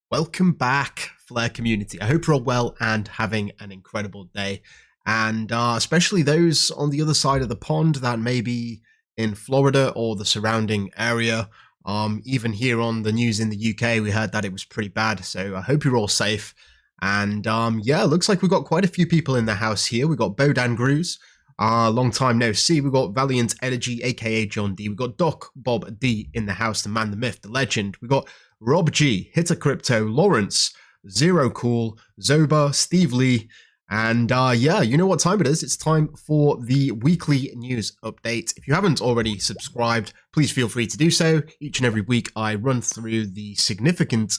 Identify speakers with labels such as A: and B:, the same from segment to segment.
A: Welcome back, Flare community. I hope you're all well and having an incredible day. And especially those on the other side of the pond that may be in Florida or the surrounding area. Even here on the news in the UK, we heard that it was pretty bad. So I hope you're all safe. And yeah, looks like we've got quite a few people in the house here. We've got Bodan Gruz, long time no see. We've got Valiant Energy, aka John D. We've got Doc Bob D in the house, the man, the myth, the legend. We've got Rob G, Hitter Crypto, Lawrence, Zero Cool, Zoba, Steve Lee, and yeah, you know what time it is. It's time for the weekly news update. If you haven't already subscribed, please feel free to do so. Each and every week I run through the significant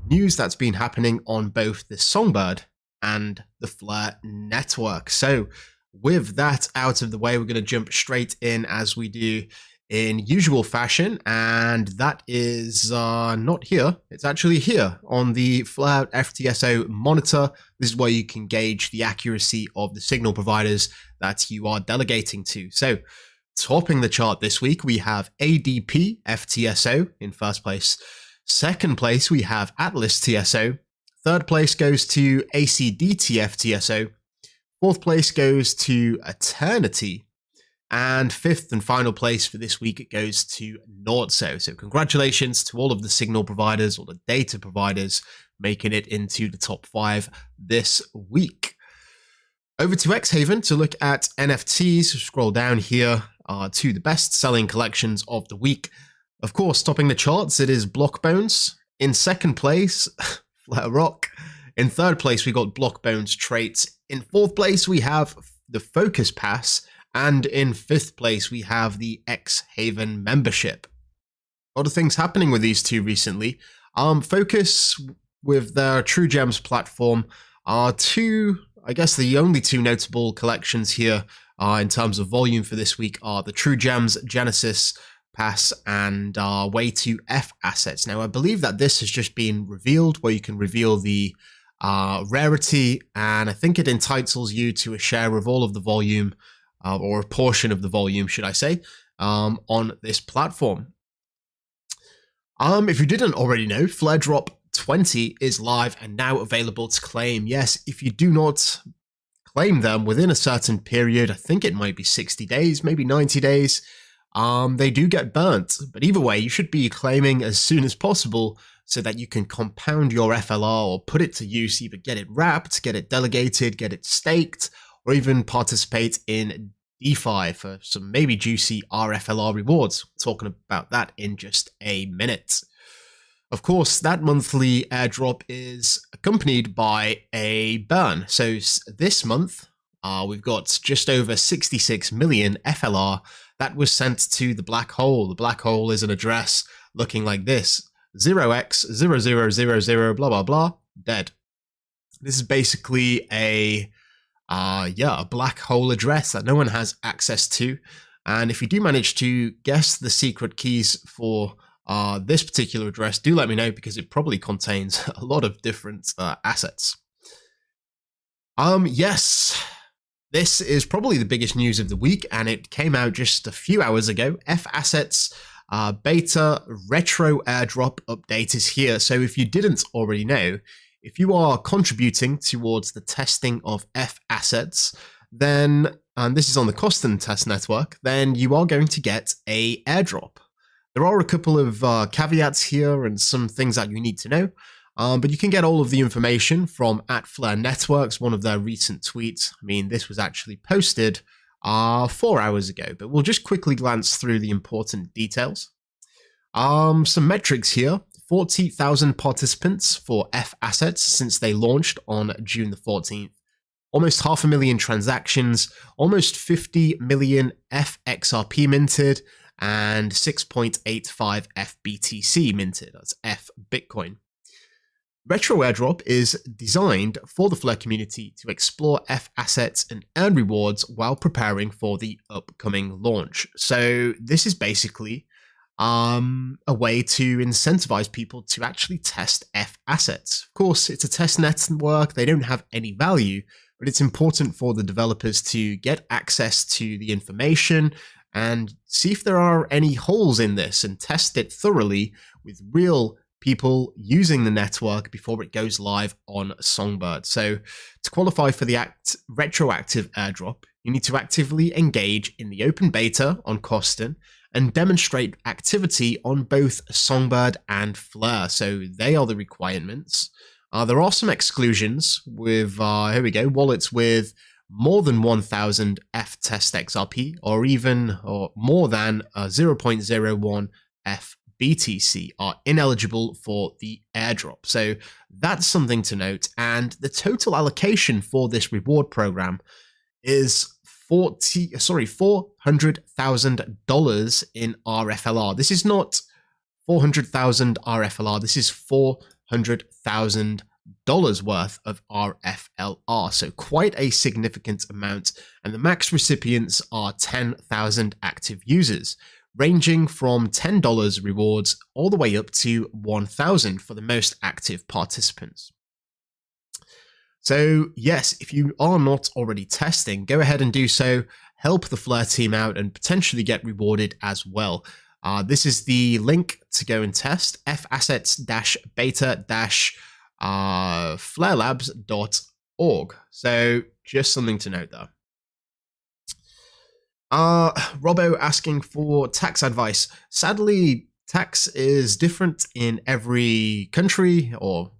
A: news that's been happening on both the Songbird and the Flare network. So with that out of the way, we're going to jump straight in as we do in usual fashion, and that is not here. It's actually here on the Flare FTSO monitor. This is where you can gauge the accuracy of the signal providers that you are delegating to. So topping the chart this week, we have ADP FTSO in first place. Second place, we have Atlas TSO. Third place goes to ACDT FTSO. Fourth place goes to Eternity. And fifth and final place for this week, it goes to Nordso. So congratulations to all of the signal providers or the data providers making it into the top 5 this week. Over to xHaven to look at NFTs. Scroll down here to the best selling collections of the week. Of course, topping the charts, it is Block Bonez. In second place, Flare Rock. In third place, we got Block Bonez traits. In fourth place, we have the Focus Pass. And in fifth place, we have the xHaven membership. A lot of things happening with these two recently. Focus with their True Gems platform are two, I guess the only two notable collections here in terms of volume for this week are the True Gems Genesis Pass and Way to F assets. Now, I believe that this has just been revealed, where you can reveal the rarity, and I think it entitles you to a share of all of the volume, or a portion of the volume, should I say, on this platform. If you didn't already know, Flare Drop 20 is live and now available to claim. Yes, if you do not claim them within a certain period, I think it might be 60 days, maybe 90 days, they do get burnt. But either way, you should be claiming as soon as possible so that you can compound your FLR or put it to use, either get it wrapped, get it delegated, get it staked, or even participate in DeFi for some maybe juicy RFLR rewards. Talking about that in just a minute. Of course, that monthly airdrop is accompanied by a burn. So this month, we've got just over 66 million FLR that was sent to the black hole. The black hole is an address looking like this: 0x0000 blah blah blah dead. This is basically a black hole address that no one has access to. And if you do manage to guess the secret keys for this particular address, do let me know, because it probably contains a lot of different assets. Yes, this is probably the biggest news of the week, and it came out just a few hours ago. F Assets beta retro airdrop update is here. So if you didn't already know, if you are contributing towards the testing of F assets, then, and this is on the Coston test network, then you are going to get a airdrop. There are a couple of caveats here and some things that you need to know, but you can get all of the information from @FlareNetworks, one of their recent tweets. I mean, this was actually posted 4 hours ago, but we'll just quickly glance through the important details. Some metrics here. 40,000 participants for F assets since they launched on June the 14th. Almost 500,000 transactions, almost 50 million FXRP minted, and 6.85 FBTC minted. That's F Bitcoin. Retro Airdrop is designed for the Flare community to explore F assets and earn rewards while preparing for the upcoming launch. So this is basically a way to incentivize people to actually test F assets. Of course, it's a test network. They don't have any value, but it's important for the developers to get access to the information and see if there are any holes in this and test it thoroughly with real people using the network before it goes live on Songbird. So to qualify for the retroactive airdrop, you need to actively engage in the open beta on Coston and demonstrate activity on both Songbird and Flare. So they are the requirements. There are some exclusions with, here we go, wallets with more than 1,000 F test XRP or more than 0.01 F BTC are ineligible for the airdrop. So that's something to note. And the total allocation for this reward program is $400,000 in RFLR. This is not 400,000 RFLR. This is $400,000 worth of RFLR. So quite a significant amount. And the max recipients are 10,000 active users, ranging from $10 rewards all the way up to 1,000 for the most active participants. So yes, if you are not already testing, go ahead and do so. Help the Flare team out and potentially get rewarded as well. This is the link to go and test: fassets-beta-flarelabs.org. So just something to note there. Robbo asking for tax advice. Sadly, tax is different in every country, or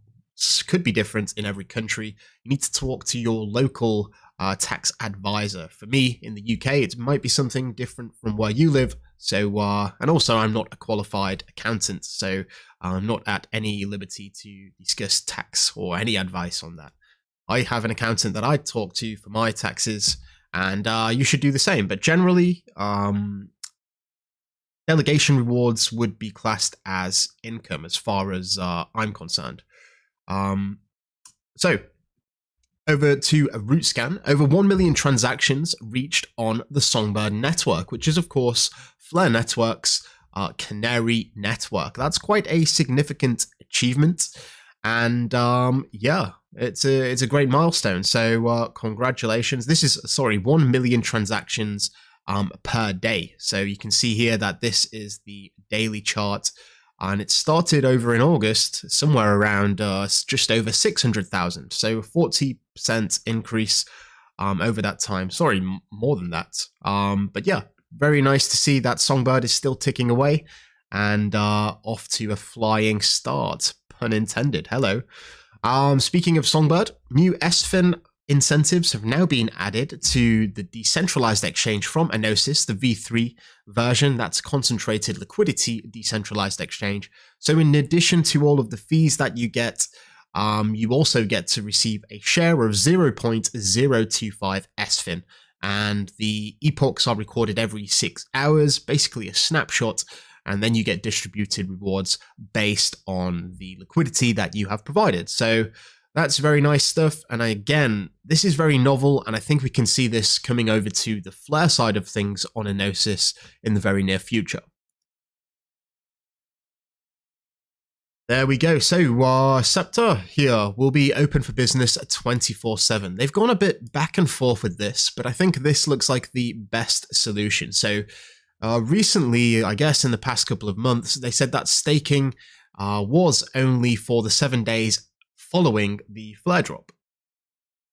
A: could be different in every country. You need to talk to your local tax advisor. For me, in the UK, it might be something different from where you live. So, and also I'm not a qualified accountant, so I'm not at any liberty to discuss tax or any advice on that. I have an accountant that I talk to for my taxes, and you should do the same. But generally, delegation rewards would be classed as income as far as I'm concerned. So over to a root scan. Over 1 million transactions reached on the Songbird network, which is of course Flare Network's canary network. That's quite a significant achievement, and yeah, it's a great milestone. So congratulations. This is 1 million transactions per day. So you can see here that this is the daily chart. And it started over in August, somewhere around just over 600,000. So 40% increase over that time. Sorry, more than that. But yeah, very nice to see that Songbird is still ticking away and off to a flying start, pun intended. Hello. Speaking of Songbird, new xHaven incentives have now been added to the decentralized exchange from Enosis, the V3 version. That's concentrated liquidity decentralized exchange. So in addition to all of the fees that you get, you also get to receive a share of 0.025 xHaven, and the epochs are recorded every 6 hours, basically a snapshot, and then you get distributed rewards based on the liquidity that you have provided. So that's very nice stuff. And again, this is very novel, and I think we can see this coming over to the Flare side of things on Enosis in the very near future. There we go. So Scepter here will be open for business 24/7. They've gone a bit back and forth with this, but I think this looks like the best solution. So recently, I guess in the past couple of months, they said that staking was only for the 7 days following the flare drop.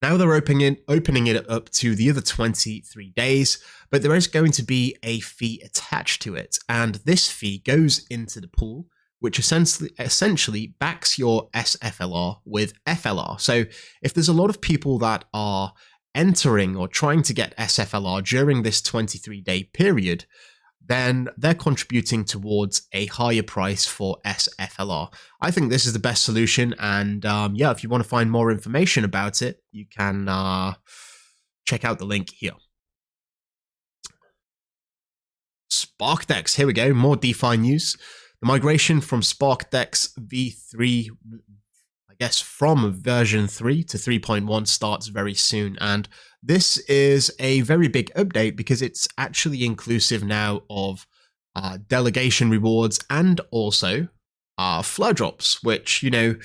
A: Now they're opening it up to the other 23 days, but there is going to be a fee attached to it. And this fee goes into the pool, which essentially backs your SFLR with FLR. So if there's a lot of people that are entering or trying to get SFLR during this 23-day period, then they're contributing towards a higher price for SFLR. I think this is the best solution, and yeah, if you want to find more information about it, you can check out the link here. SparkDex, here we go, more DeFi news. The migration from SparkDex v3, I guess from version 3 to 3.1 starts very soon, and this is a very big update because it's actually inclusive now of delegation rewards and also flare drops, which, you know,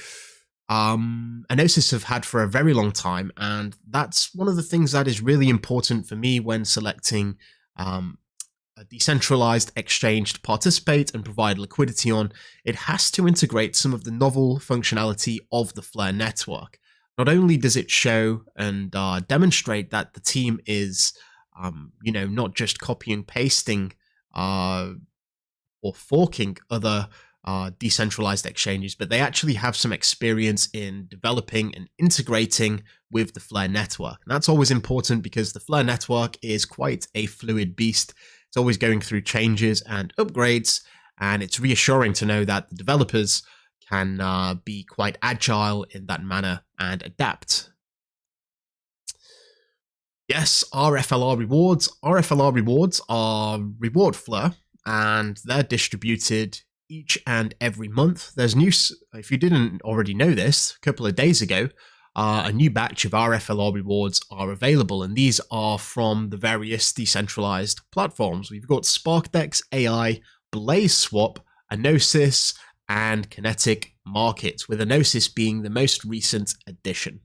A: Anosis have had for a very long time, and that's one of the things that is really important for me when selecting a decentralized exchange to participate and provide liquidity on. It has to integrate some of the novel functionality of the Flare network. Not only does it show and demonstrate that the team is, you know, not just copy and pasting or forking other decentralized exchanges, but they actually have some experience in developing and integrating with the Flare network. And that's always important because the Flare network is quite a fluid beast. It's always going through changes and upgrades, and it's reassuring to know that the developers can be quite agile in that manner and adapt. Yes, RFLR rewards. RFLR rewards are reward flare, and they're distributed each and every month. There's news, if you didn't already know this, a couple of days ago, a new batch of RFLR rewards are available, and these are from the various decentralized platforms. We've got SparkDex AI, Blaze Swap, Anosis, and Kinetic Markets, with Anosis being the most recent addition.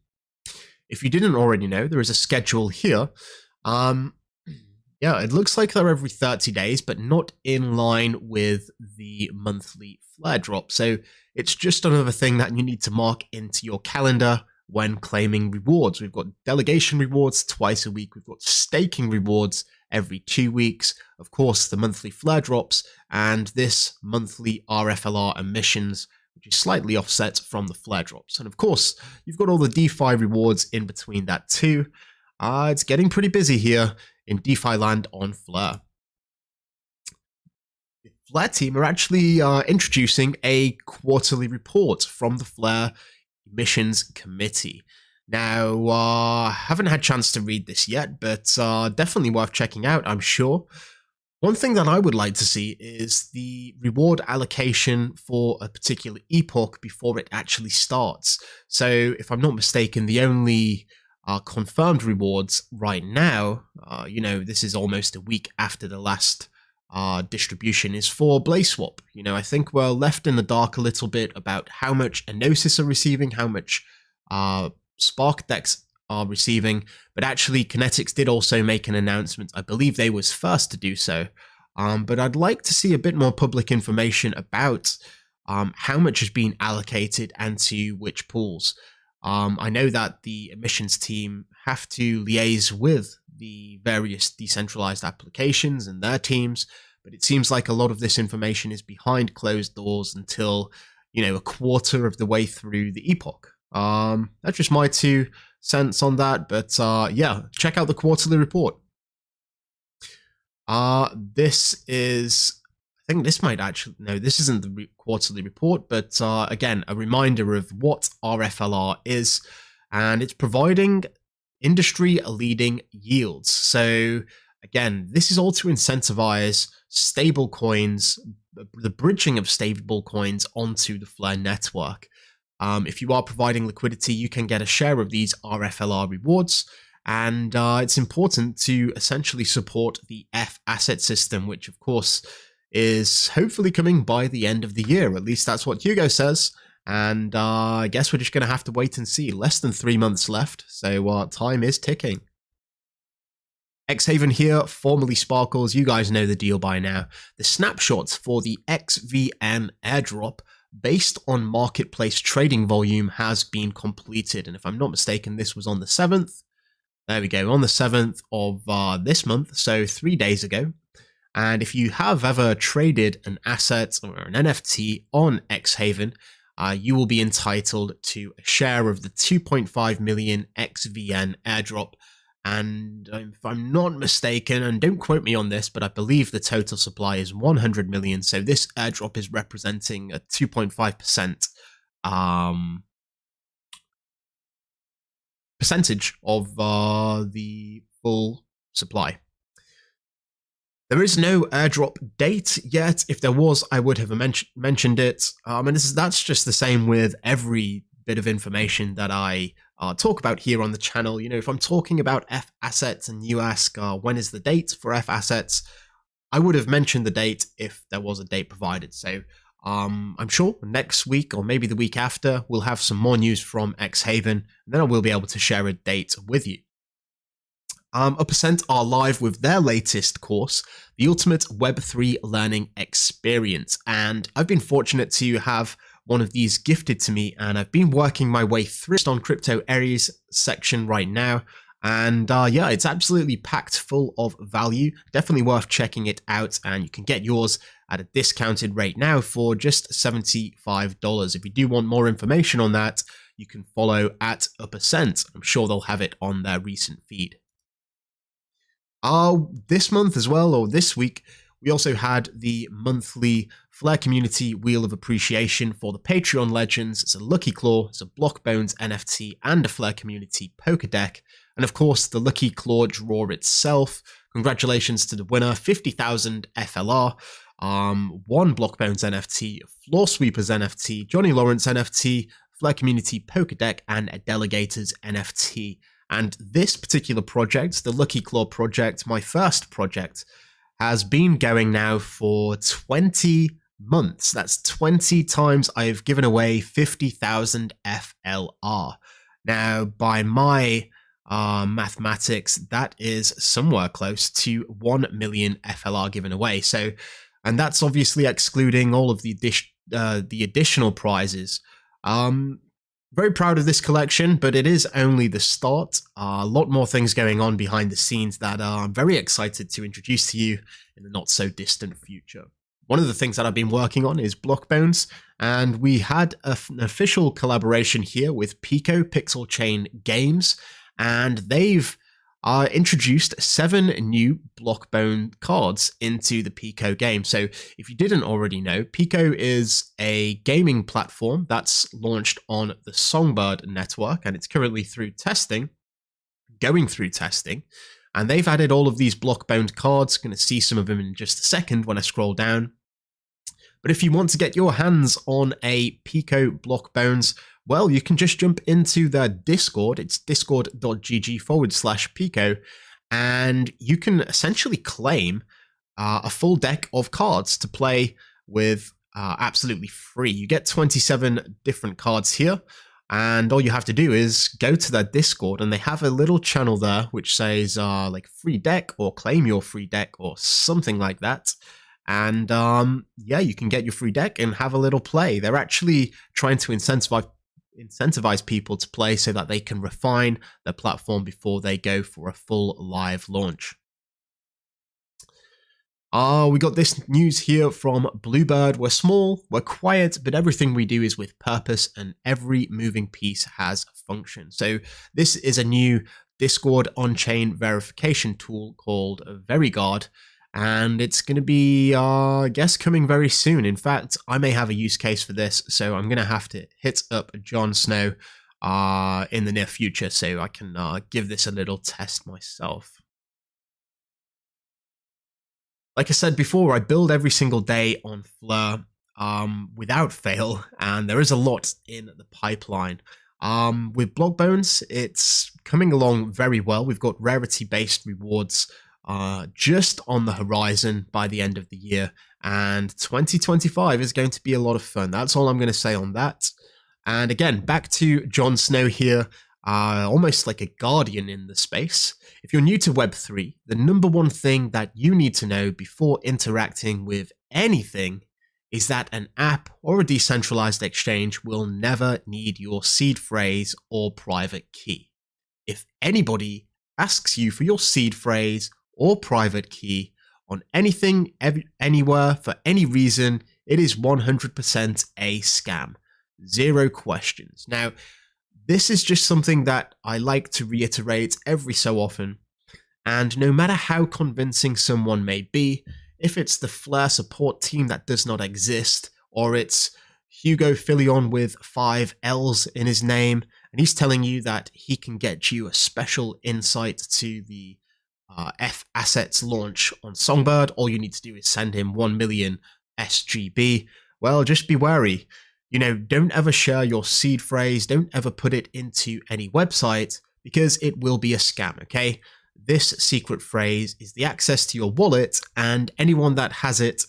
A: If you didn't already know, there is a schedule here. Yeah, it looks like they're every 30 days, but not in line with the monthly flare drop. So it's just another thing that you need to mark into your calendar when claiming rewards. We've got delegation rewards twice a week. We've got staking rewards every 2 weeks. Of course, the monthly flare drops and this monthly RFLR emissions, which is slightly offset from the flare drops. And of course, you've got all the DeFi rewards in between that too. It's getting pretty busy here in DeFi land on Flare. The Flare team are actually introducing a quarterly report from the Flare Emissions Committee. Now, I haven't had a chance to read this yet, but definitely worth checking out, I'm sure. One thing that I would like to see is the reward allocation for a particular epoch before it actually starts. So, if I'm not mistaken, the only confirmed rewards right now, you know, this is almost a week after the last distribution, is for Blaze Swap. You know, I think we're left in the dark a little bit about how much Anosis are receiving, how much SparkDex are receiving, but actually Kinetics did also make an announcement. I believe they was first to do so, but I'd like to see a bit more public information about how much is being allocated and to which pools. I know that the emissions team have to liaise with the various decentralized applications and their teams, but it seems like a lot of this information is behind closed doors until, you know, a quarter of the way through the epoch. That's just my 2 cents on that, but yeah, check out the quarterly report. This is, I think this might actually, no, this isn't the quarterly report, but again, a reminder of what RFLR is, and it's providing industry-leading yields. So again, this is all to incentivize stable coins, the bridging of stable coins onto the Flare network. If you are providing liquidity, you can get a share of these RFLR rewards, and it's important to essentially support the F asset system, which of course is hopefully coming by the end of the year. At least that's what Hugo says. And I guess we're just going to have to wait and see. Less than 3 months left, so time is ticking. xHaven here, formerly Sparkles. You guys know the deal by now. The snapshots for the XVN airdrop based on marketplace trading volume has been completed. And if I'm not mistaken, this was on the 7th. There we go, on the 7th of this month, so 3 days ago. And if you have ever traded an asset or an NFT on xHaven, you will be entitled to a share of the 2.5 million XVN airdrop. And if I'm not mistaken, and don't quote me on this, but I believe the total supply is 100 million. So this airdrop is representing a 2.5% percentage of the full supply. There is no airdrop date yet. If there was, I would have mentioned it. And that's just the same with every bit of information that I talk about here on the channel. You know, if I'm talking about F assets and you ask when is the date for F assets, I would have mentioned the date if there was a date provided. So I'm sure next week or maybe the week after, we'll have some more news from xHaven, and then I will be able to share a date with you. Uppercent are live with their latest course, the Ultimate Web3 Learning Experience. And I've been fortunate to have one of these gifted to me, and I've been working my way through it on Crypto Aries section right now. And yeah, it's absolutely packed full of value. Definitely worth checking it out, and you can get yours at a discounted rate now for just $75. If you do want more information on that, you can follow at Uppercent. I'm sure they'll have it on their recent feed. This month as well, or this week, we also had the monthly Flare Community Wheel of Appreciation for the Patreon Legends. It's a Lucky Claw, it's a Block Bonez NFT, and a Flare Community Poker Deck. And of course, the Lucky Claw draw itself. Congratulations to the winner, 50,000 FLR, one Block Bonez NFT, Floor Sweepers NFT, Johnny Lawrence NFT, Flare Community Poker Deck, and a Delegators NFT. And this particular project, the Lucky Claw project, my first project, has been going now for 20 months. That's 20 times I've given away 50,000 FLR. Now, by my mathematics, that is somewhere close to 1 million FLR given away. So, and that's obviously excluding all of the additional prizes. Very proud of this collection, but it is only the start. A lot more things going on behind the scenes that I'm very excited to introduce to you in the not so distant future. One of the things that I've been working on is Block Bonez, and we had an official collaboration here with Pico Pixel Chain Games, and they've introduced 7 new Block Bonez cards into the Pico game. So if you didn't already know, Pico is a gaming platform that's launched on the Songbird network, and it's currently going through testing, and they've added all of these Block Bonez cards. Going to see some of them in just a second when I scroll down. But if you want to get your hands on a Pico Block Bonez, well, you can just jump into their Discord. It's discord.gg/Pico, and you can essentially claim a full deck of cards to play with absolutely free. You get 27 different cards here, and all you have to do is go to their Discord, and they have a little channel there which says like free deck or claim your free deck or something like that. And yeah, you can get your free deck and have a little play. They're actually trying to incentivize people to play so that they can refine their platform before they go for a full live launch. We got this news here from Bluebird. We're small, we're quiet, but everything we do is with purpose, and every moving piece has function. So this is a new Discord on-chain verification tool called VeryGuard, and it's going to be, I guess, coming very soon. In fact, I may have a use case for this, so I'm going to have to hit up Jon Snow in the near future so I can give this a little test myself. Like I said before, I build every single day on Flare without fail, and there is a lot in the pipeline. With Block Bonez, it's coming along very well. We've got rarity-based rewards just on the horizon by the end of the year, and 2025 is going to be a lot of fun. That's all I'm going to say on that. And again, back to Jon Snow here, almost like a guardian in the space. If you're new to Web3, the number one thing that you need to know before interacting with anything is that an app or a decentralized exchange will never need your seed phrase or private key. If anybody asks you for your seed phrase or private key on anything, anywhere, for any reason, it is 100% a scam. Zero questions. Now, this is just something that I like to reiterate every so often. And no matter how convincing someone may be, if it's the Flare support team that does not exist, or it's Hugo Filion with 5 L's in his name, and he's telling you that he can get you a special insight to the F assets launch on Songbird, all you need to do is send him 1 million SGB. Well, just be wary. Don't ever share your seed phrase. Don't ever put it into any website because it will be a scam, okay? This secret phrase is the access to your wallet, and anyone that has it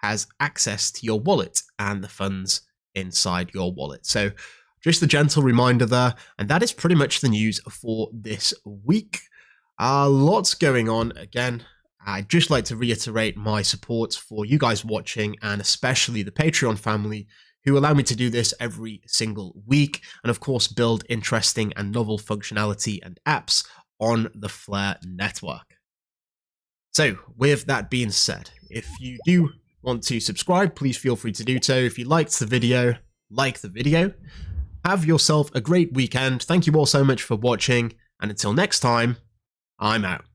A: has access to your wallet and the funds inside your wallet. So just a gentle reminder there, and that is pretty much the news for this week. Lots going on. Again, I'd just like to reiterate my support for you guys watching, and especially the Patreon family who allow me to do this every single week, and of course build interesting and novel functionality and apps on the Flare network. So with that being said, if you do want to subscribe, please feel free to do so. If you liked the video, like the video. Have yourself a great weekend. Thank you all so much for watching, and until next time, I'm out.